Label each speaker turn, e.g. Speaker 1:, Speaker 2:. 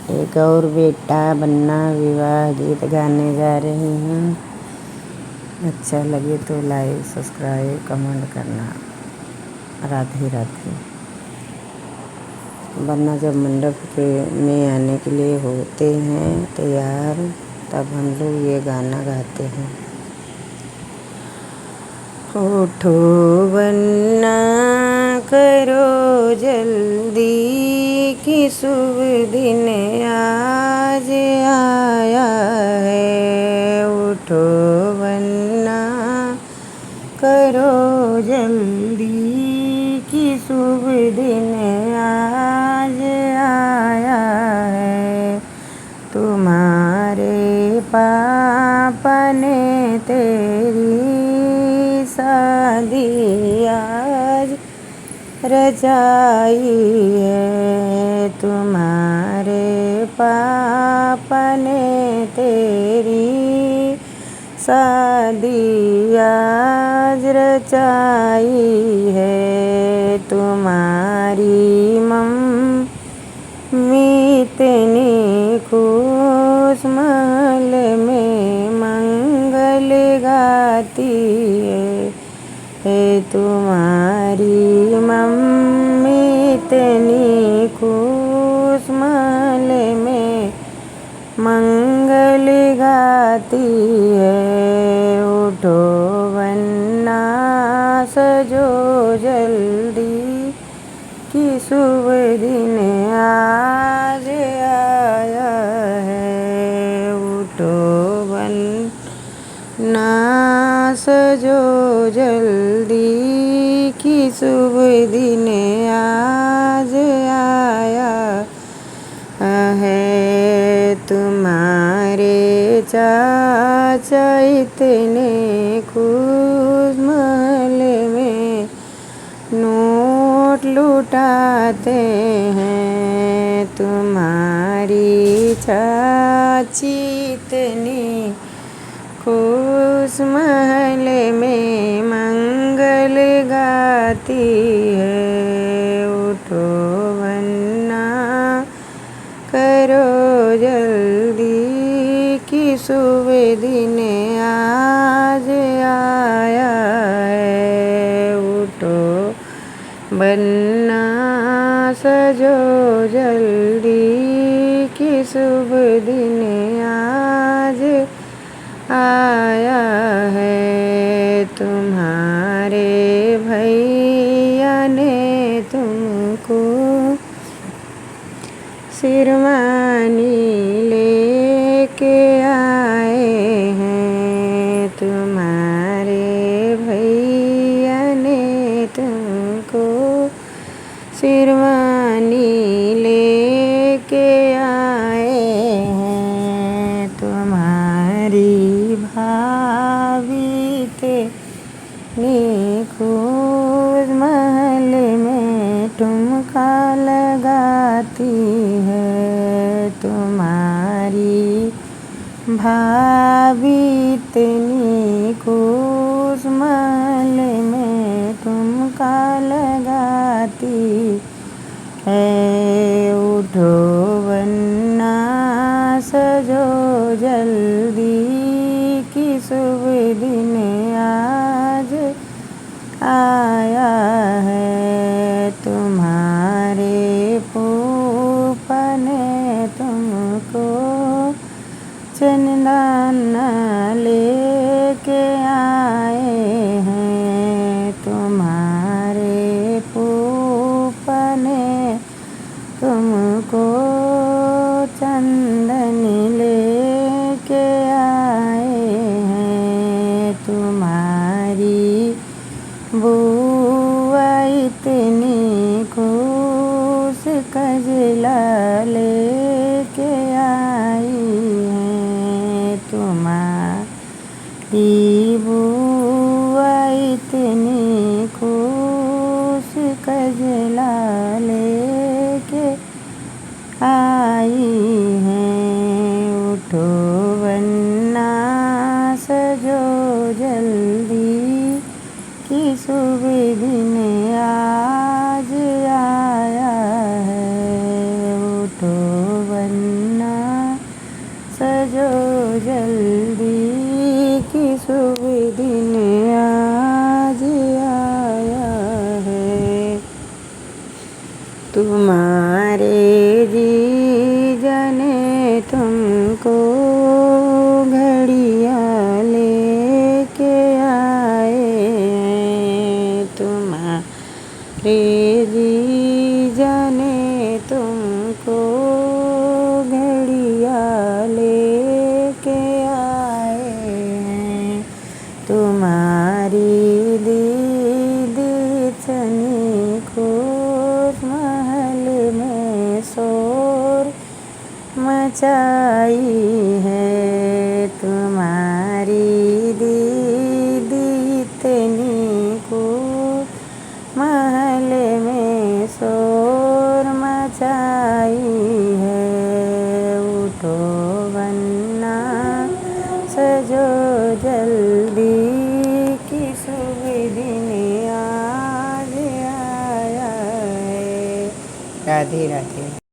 Speaker 1: एक और बेटा बनना विवाह गीत गाने जा रही हूँ। अच्छा लगे तो लाइक सब्सक्राइब कमेंट करना। राधे राधे। वरना जब मंडप में आने के लिए होते हैं तैयार, तब हम लोग ये गाना गाते हैं। उठो वन्ना करो जल्दी कि शुभ दिन आज आया है। उठो वन्ना करो जल्दी कि शुभ दिन आज आया है। तुम्हारे पापा ने तेरी शादी आज रचाई है। तुम्हारे पापा ने तेरी शादी आज रचाई है। तुम्हारी मम्मी इतनी खुश महल में मंगल गाती है। तुम्हारी मम्मी इतनी खुश महल में मंगल गाती है। उठो वन्ना सजो जल्दी कि शुभ दिन आज आया है। उठो वन्ना सजो जल्दी कि शुभ दिन आज आया है। तुम्हारे चाचा इतने खुश महल में नोट लुटाते हैं। तुम्हारी चाची इतनी खुश महल में मंगल गाती है। उठो वन्ना करो जल्दी कि शुभ दिन आज आया है। उठो वन्ना सजो जल्दी कि शुभ दिन आज आया है। तुम्हारे भैया ने तुमको शेरवानी लेके आए हैं। तुम्हारे भैया ने तुमको शेरवानी लेके आए हैं। तुम्हारी भाभी इतनी खुश महल में ठुमका लगाती है। तुम्हारी भाभी इतनी खुश महल में ठुमका लगाती है। उठो वन्ना सजो जल्दी कि शुभ दिन आज आया है। तुम्हारे फूफा ने तुमको चंदना लेके आए हैं। तुम्हारे फूफा ने तुमको चंदन लेके आए हैं। तुम्हारी बुआ इतनी खुश कजला लेके आई है। तुम्हारी बुआ इतनी खुश कजला लेके आई है। उठो वन्ना सजो जल्दी कि शुभ दिन आज आया है। उठो वन्ना सजो जल्दी कि शुभ दिन आज आया है। तुम्हारे जीजा ने तुमको घड़ियाँ लेके आए हैं। तुम्हारे जीजा ने तुमको घड़ियाँ लेके आए हैं। तुम्हारी दीदी इतनी खुश महल में शोर मचाई है। तुम्हारी दीदी इतनी खुश महल में शोर मचाई है। उठो वन्ना सजो जल्दी कि शुभ दिन आज आया है। राधे राधे।